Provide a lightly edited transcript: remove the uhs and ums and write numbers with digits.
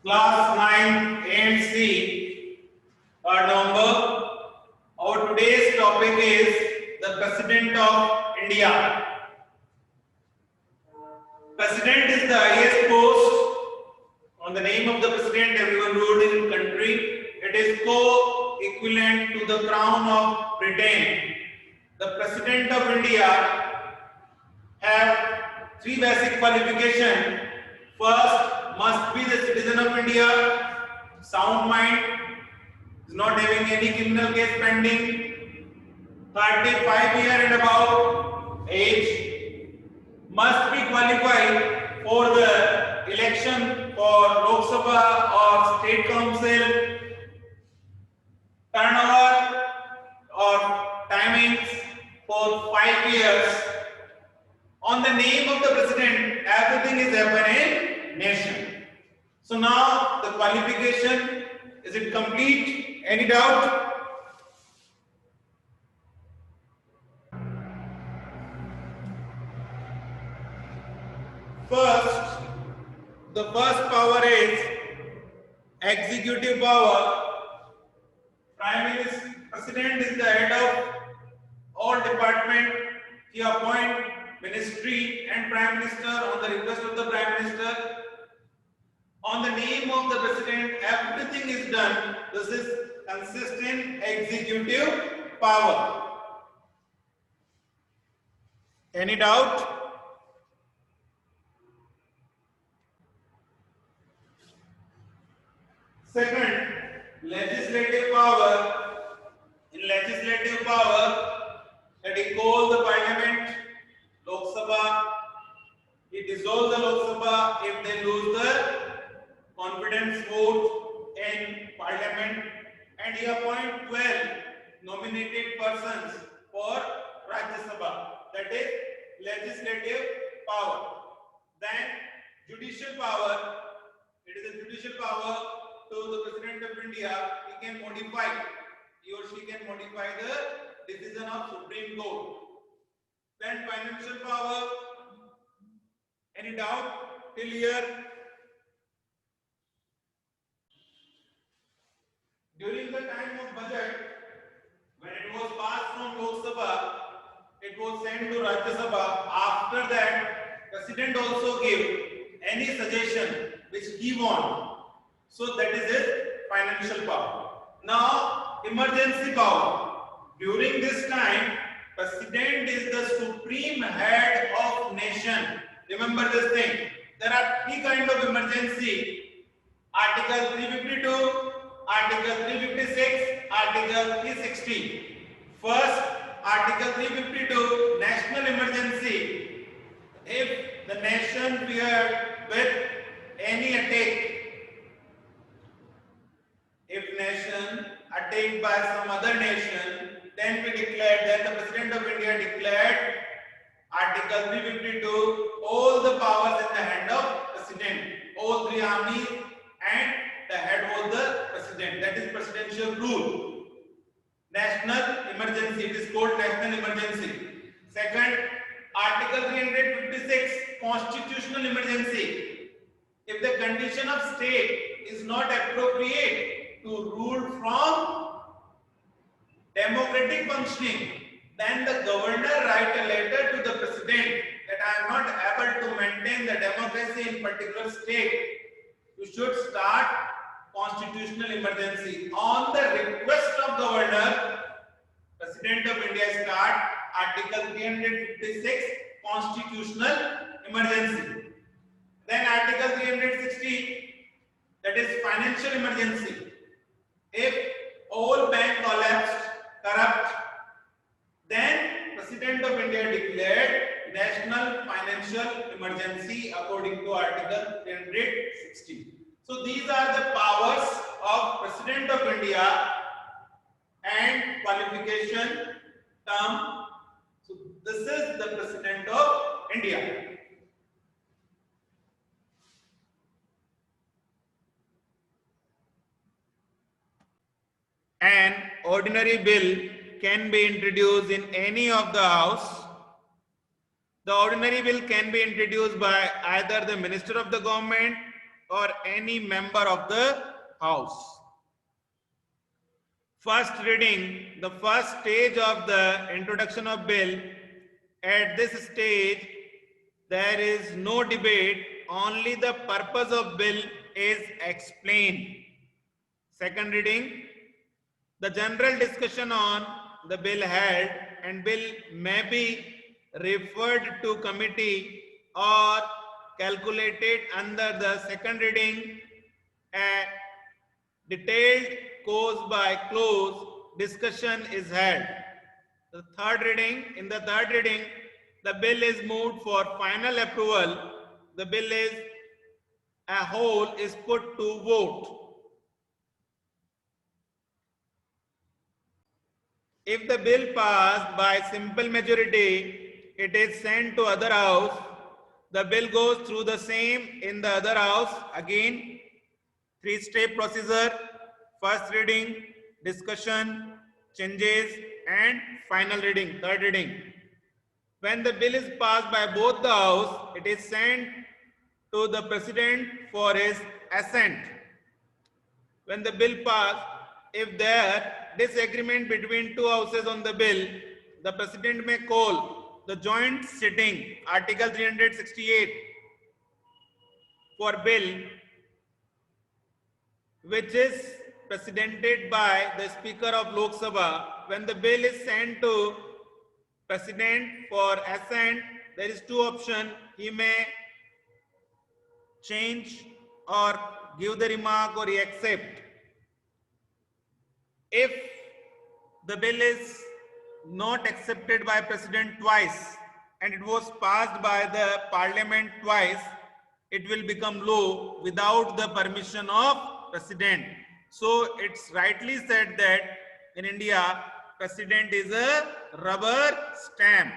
Class 9 A and C, part number. Our today's topic is the President of India. President is the highest post. On the name of the President, everyone ruled in country. It is co-equivalent to the Crown of Britain. The President of India have three basic qualifications. First, must be the citizen of India, sound mind, is not having any criminal case pending, 35 years and above age, must be qualified for the election for Lok Sabha or State Council, turnover or timings for 5 years. On the name of the President, everything is happening in nation. So now the qualification, is it complete? Any doubt? First, the first power is executive power. Prime Minister, President is the head of all department. He appoint ministry and Prime Minister on the request of the Prime Minister. On the name of the President, everything is done. This is consistent executive power. Any doubt? Second, legislative power. In legislative power, that he calls the parliament, Lok Sabha. He dissolves the Lok Sabha if they lose the confidence vote in parliament, and he appoints 12 nominated persons for Rajya Sabha. That is legislative power. Then judicial power. It is a judicial power to the President of India. He can modify, he or she can modify the decision of Supreme Court. Then financial power. Any doubt till here? During the time of budget, when it was passed from Lok Sabha, it was sent to Rajya Sabha. After that, President also gave any suggestion which he wants. So that is his financial power. Now, emergency power. During this time, President is the supreme head of nation. Remember this thing. There are three kinds of emergency. Article 352, Article 356, Article 360. First, Article 352, national emergency. If the nation feared with any attack, if nation attacked by some other nation, then we declared, then the President of India declared Article 352, all the powers in the hand of President, all three armies, and the head was the President. That is presidential rule. National emergency, it is called national emergency. Second, Article 356, constitutional emergency. If the condition of state is not appropriate to rule from democratic functioning, then the governor write a letter to the President that I am not able to maintain the democracy in particular state. You should start constitutional emergency. On the request of governor, President of India start Article 356, constitutional emergency. Then Article 360, that is financial emergency. If all bank collapsed, corrupt, then President of India declared national financial emergency according to Article 360. So these are the powers of President of India and qualification term. So this is the President of India. An ordinary bill can be introduced in any of the house. The ordinary bill can be introduced by either the minister of the government or any member of the House. First reading, the first stage of the introduction of bill. At this stage, there is no debate, only the purpose of bill is explained. Second reading, the general discussion on the bill held, and bill may be referred to committee or calculated under the second reading. A detailed clause by clause discussion is held. The third reading, in the third reading, the bill is moved for final approval. The bill is a whole is put to vote. If the bill passed by simple majority, it is sent to other house. The bill goes through the same in the other house. Again, three-step procedure: first reading, discussion, changes, and final reading, third reading. When the bill is passed by both the house, it is sent to the president for his assent. When the bill passed, if there disagreement between two houses on the bill, the president may call the joint sitting, Article 368, for bill, which is presidented by the Speaker of Lok Sabha. When the bill is sent to President for assent, there is two options. He may change or give the remark, or he accept. If the bill is not accepted by President twice and it was passed by the Parliament twice, it will become law without the permission of President. So it's rightly said that in India, President is a rubber stamp.